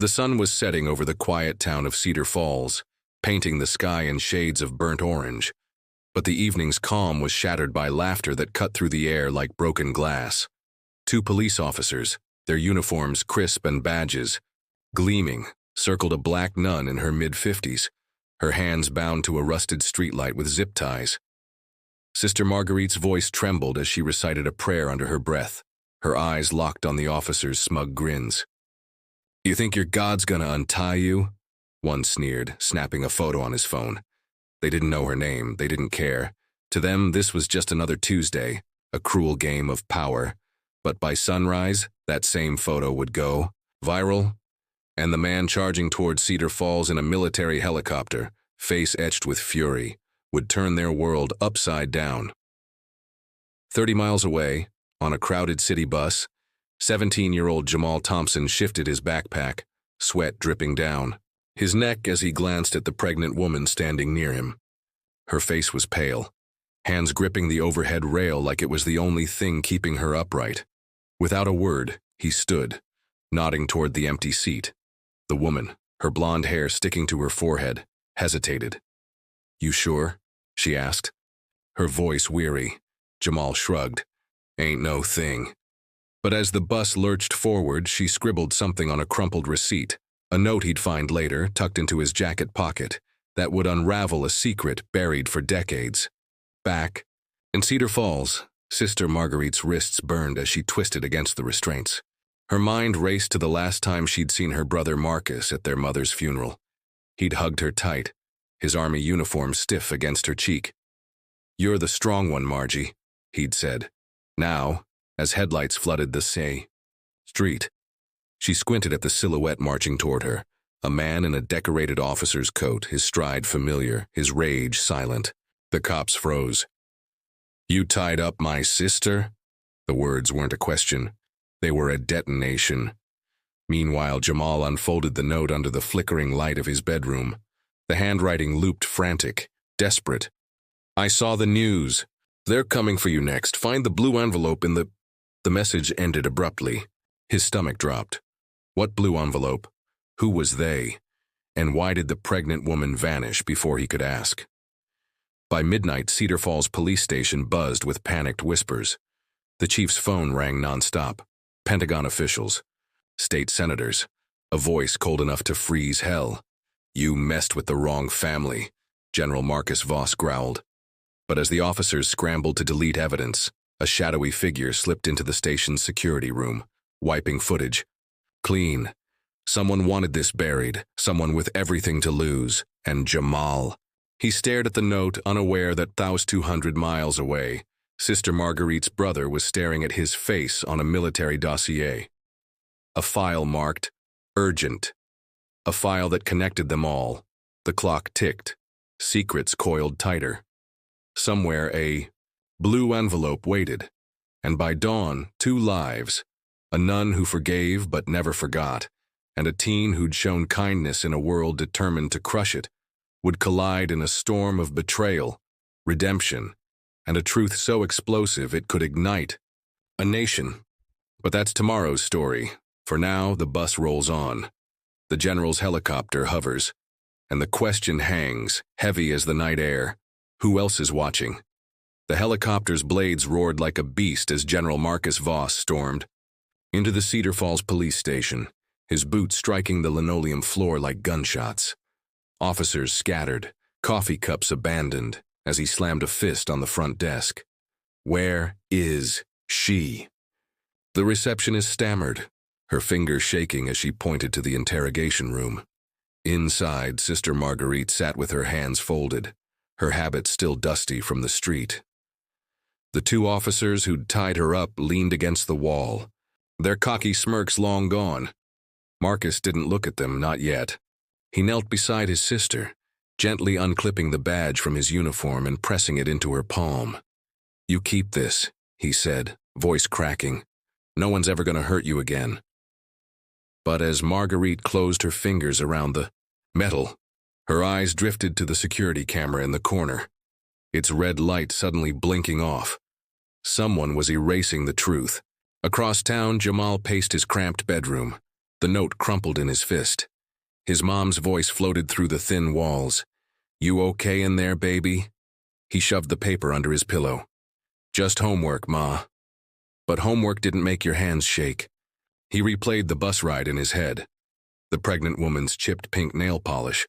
The sun was setting over the quiet town of Cedar Falls, painting the sky in shades of burnt orange. But the evening's calm was shattered by laughter that cut through the air like broken glass. Two police officers, their uniforms crisp and badges gleaming, circled a black nun in her mid-50s, her hands bound to a rusted streetlight with zip ties. Sister Marguerite's voice trembled as she recited a prayer under her breath, her eyes locked on the officers' smug grins. "You think your God's gonna untie you?" one sneered, snapping a photo on his phone. They didn't know her name, they didn't care. To them, this was just another Tuesday, a cruel game of power. But by sunrise, that same photo would go viral, and the man charging toward Cedar Falls in a military helicopter, face etched with fury, would turn their world upside down. 30 miles away, on a crowded city bus, 17-year-old Jamal Thompson shifted his backpack, sweat dripping down his neck as he glanced at the pregnant woman standing near him. Her face was pale, hands gripping the overhead rail like it was the only thing keeping her upright. Without a word, he stood, nodding toward the empty seat. The woman, her blonde hair sticking to her forehead, hesitated. "You sure?" she asked. Her voice weary. Jamal shrugged. "Ain't no thing." But as the bus lurched forward, she scribbled something on a crumpled receipt, a note he'd find later, tucked into his jacket pocket, that would unravel a secret buried for decades. Back in Cedar Falls, Sister Marguerite's wrists burned as she twisted against the restraints. Her mind raced to the last time she'd seen her brother Marcus at their mother's funeral. He'd hugged her tight, his army uniform stiff against her cheek. "You're the strong one, Margie," he'd said. Now, as headlights flooded the street, she squinted at the silhouette marching toward her, a man in a decorated officer's coat, his stride familiar, his rage silent. The cops froze. "You tied up my sister?" The words weren't a question. They were a detonation. Meanwhile, Jamal unfolded the note under the flickering light of his bedroom. The handwriting looped frantic, desperate. "I saw the news. They're coming for you next. Find the blue envelope in the—" The message ended abruptly. His stomach dropped. What blue envelope? Who was they? And why did the pregnant woman vanish before he could ask? By midnight, Cedar Falls Police Station buzzed with panicked whispers. The chief's phone rang nonstop. Pentagon officials, state senators, a voice cold enough to freeze hell. "You messed with the wrong family," General Marcus Voss growled. But as the officers scrambled to delete evidence, a shadowy figure slipped into the station's security room, wiping footage. Clean. Someone wanted this buried, someone with everything to lose, and Jamal. He stared at the note, unaware that 200 miles away, Sister Marguerite's brother was staring at his face on a military dossier. A file marked, urgent. A file that connected them all. The clock ticked. Secrets coiled tighter. Somewhere a blue envelope waited. And by dawn, 2 lives. A nun who forgave but never forgot, and a teen who'd shown kindness in a world determined to crush it, would collide in a storm of betrayal, redemption, and a truth so explosive it could ignite a nation. But that's tomorrow's story. For now, the bus rolls on. The general's helicopter hovers, and the question hangs, heavy as the night air. Who else is watching? The helicopter's blades roared like a beast as General Marcus Voss stormed into the Cedar Falls police station, his boots striking the linoleum floor like gunshots. Officers scattered, coffee cups abandoned, as he slammed a fist on the front desk. "Where is she?" The receptionist stammered, her fingers shaking as she pointed to the interrogation room. Inside, Sister Marguerite sat with her hands folded, her habit still dusty from the street. The 2 officers who'd tied her up leaned against the wall, their cocky smirks long gone. Marcus didn't look at them, not yet. He knelt beside his sister, gently unclipping the badge from his uniform and pressing it into her palm. "You keep this," he said, voice cracking. "No one's ever going to hurt you again." But as Marguerite closed her fingers around the metal, her eyes drifted to the security camera in the corner, its red light suddenly blinking off. Someone was erasing the truth. Across town, Jamal paced his cramped bedroom, The note crumpled in his fist. His mom's voice floated through the thin walls. "You okay in there, baby?" He shoved the paper under his pillow. "Just homework, Ma." But homework didn't make your hands shake. He replayed the bus ride in his head. The pregnant woman's chipped pink nail polish,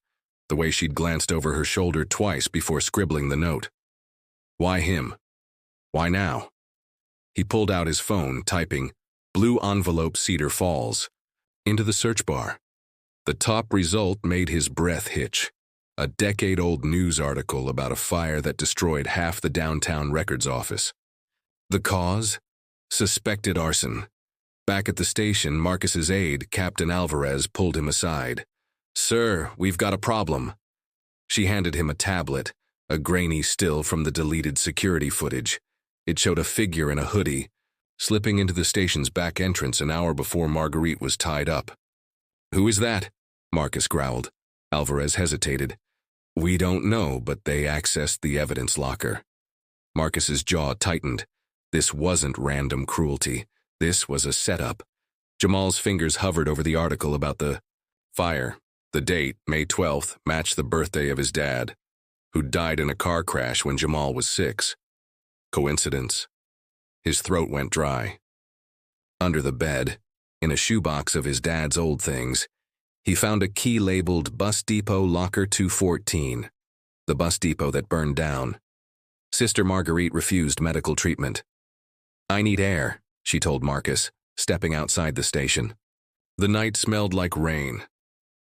the way she'd glanced over her shoulder twice before scribbling the note. Why him? Why now? He pulled out his phone, typing, "Blue envelope Cedar Falls," into the search bar. The top result made his breath hitch. A decade-old news article about a fire that destroyed half the downtown records office. The cause? Suspected arson. Back at the station, Marcus's aide, Captain Alvarez, pulled him aside. "Sir, we've got a problem." She handed him a tablet, a grainy still from the deleted security footage. It showed a figure in a hoodie, slipping into the station's back entrance an hour before Marguerite was tied up. "Who is that?" Marcus growled. Alvarez hesitated. "We don't know, but they accessed the evidence locker." Marcus's jaw tightened. This wasn't random cruelty. This was a setup. Jamal's fingers hovered over the article about the fire. The date, May 12th, matched the birthday of his dad, who died in a car crash when Jamal was 6. Coincidence? His throat went dry. Under the bed, in a shoebox of his dad's old things, he found a key labeled Bus Depot Locker 214, the bus depot that burned down. Sister Marguerite refused medical treatment. "I need air," she told Marcus, stepping outside the station. The night smelled like rain.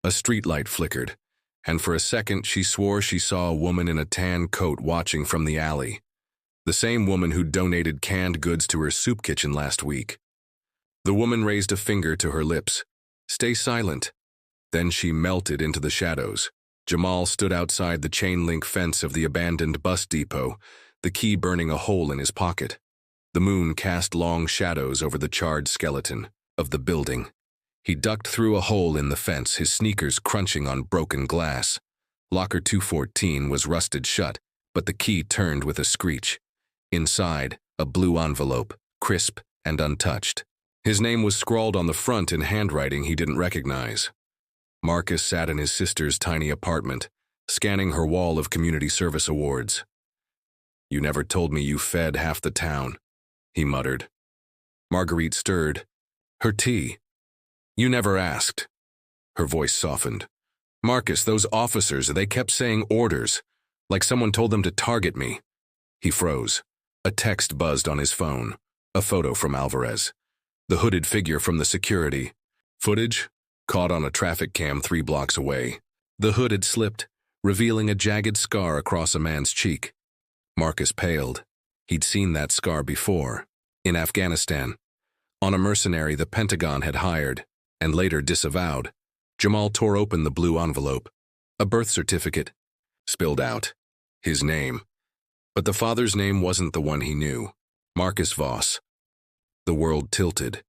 A streetlight flickered, and for a second she swore she saw a woman in a tan coat watching from the alley. The same woman who'd donated canned goods to her soup kitchen last week. The woman raised a finger to her lips. "Stay silent." Then she melted into the shadows. Jamal stood outside the chain-link fence of the abandoned bus depot, the key burning a hole in his pocket. The moon cast long shadows over the charred skeleton of the building. He ducked through a hole in the fence, his sneakers crunching on broken glass. Locker 214 was rusted shut, but the key turned with a screech. Inside, a blue envelope, crisp and untouched. His name was scrawled on the front in handwriting he didn't recognize. Marcus sat in his sister's tiny apartment, scanning her wall of community service awards. "You never told me you fed half the town," he muttered. Marguerite stirred. "Her tea." "You never asked." Her voice softened. "Marcus, those officers, they kept saying orders, like someone told them to target me." He froze. A text buzzed on his phone, a photo from Alvarez. The hooded figure from the security. Footage caught on a traffic cam 3 blocks away. The hood had slipped, revealing a jagged scar across a man's cheek. Marcus paled. He'd seen that scar before, in Afghanistan, on a mercenary the Pentagon had hired and later disavowed. Jamal tore open the blue envelope. A birth certificate. Spilled out. His name. But the father's name wasn't the one he knew. Marcus Voss. The world tilted.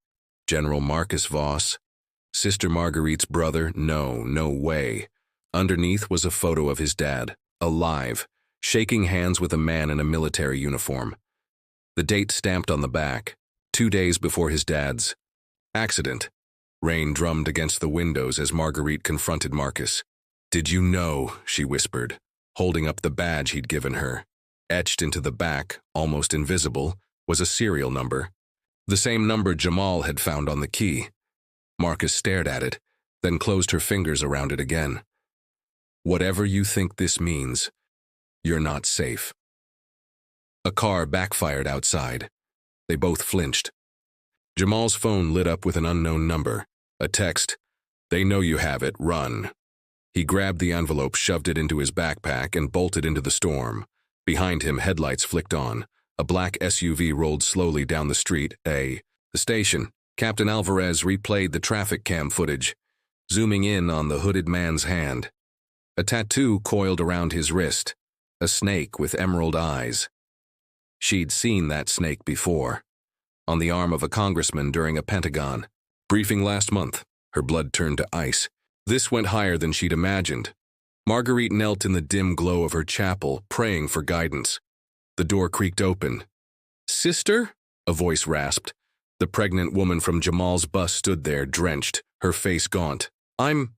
General Marcus Voss? Sister Marguerite's brother? No way. Underneath was a photo of his dad, alive, shaking hands with a man in a military uniform. The date stamped on the back, 2 days before his dad's accident. Rain drummed against the windows as Marguerite confronted Marcus. "Did you know?" she whispered, holding up the badge he'd given her. Etched into the back, almost invisible, was a serial number. The same number Jamal had found on the key. Marcus stared at it, then closed her fingers around it again. "Whatever you think this means, you're not safe." A car backfired outside. They both flinched. Jamal's phone lit up with an unknown number. A text. "They know you have it. Run." He grabbed the envelope, shoved it into his backpack, and bolted into the storm. Behind him, headlights flicked on. A black SUV rolled slowly down the street. The station. Captain Alvarez replayed the traffic cam footage, zooming in on the hooded man's hand. A tattoo coiled around his wrist. A snake with emerald eyes. She'd seen that snake before. On the arm of a congressman during a Pentagon briefing last month. Her blood turned to ice. This went higher than she'd imagined. Marguerite knelt in the dim glow of her chapel, praying for guidance. The door creaked open. "Sister?" a voice rasped. The pregnant woman from Jamal's bus stood there, drenched, her face gaunt. "I'm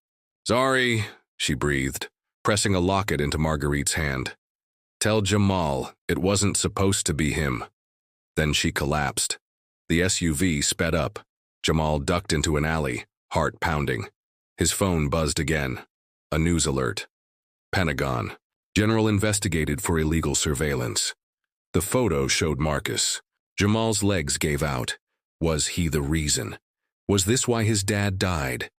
sorry," she breathed, pressing a locket into Marguerite's hand. "Tell Jamal it wasn't supposed to be him." Then she collapsed. The SUV sped up. Jamal ducked into an alley, heart pounding. His phone buzzed again. A news alert. Pentagon. General investigated for illegal surveillance. The photo showed Marcus. Jamal's legs gave out. Was he the reason? Was this why his dad died?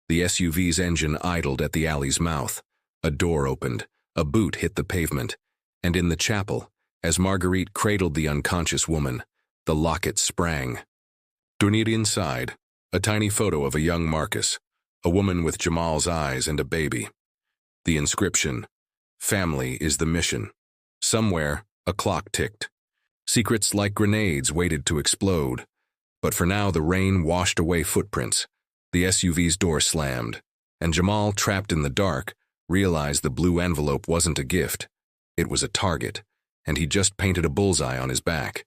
The SUV's engine idled at the alley's mouth. A door opened. A boot hit the pavement. And in the chapel, as Marguerite cradled the unconscious woman, the locket sprang. Beneath inside, a tiny photo of a young Marcus, a woman with Jamal's eyes and a baby. The inscription, "Family is the mission." Somewhere, a clock ticked. Secrets like grenades waited to explode. But for now, the rain washed away footprints. The SUV's door slammed, and Jamal, trapped in the dark, realized the blue envelope wasn't a gift. It was a target, and he just painted a bullseye on his back.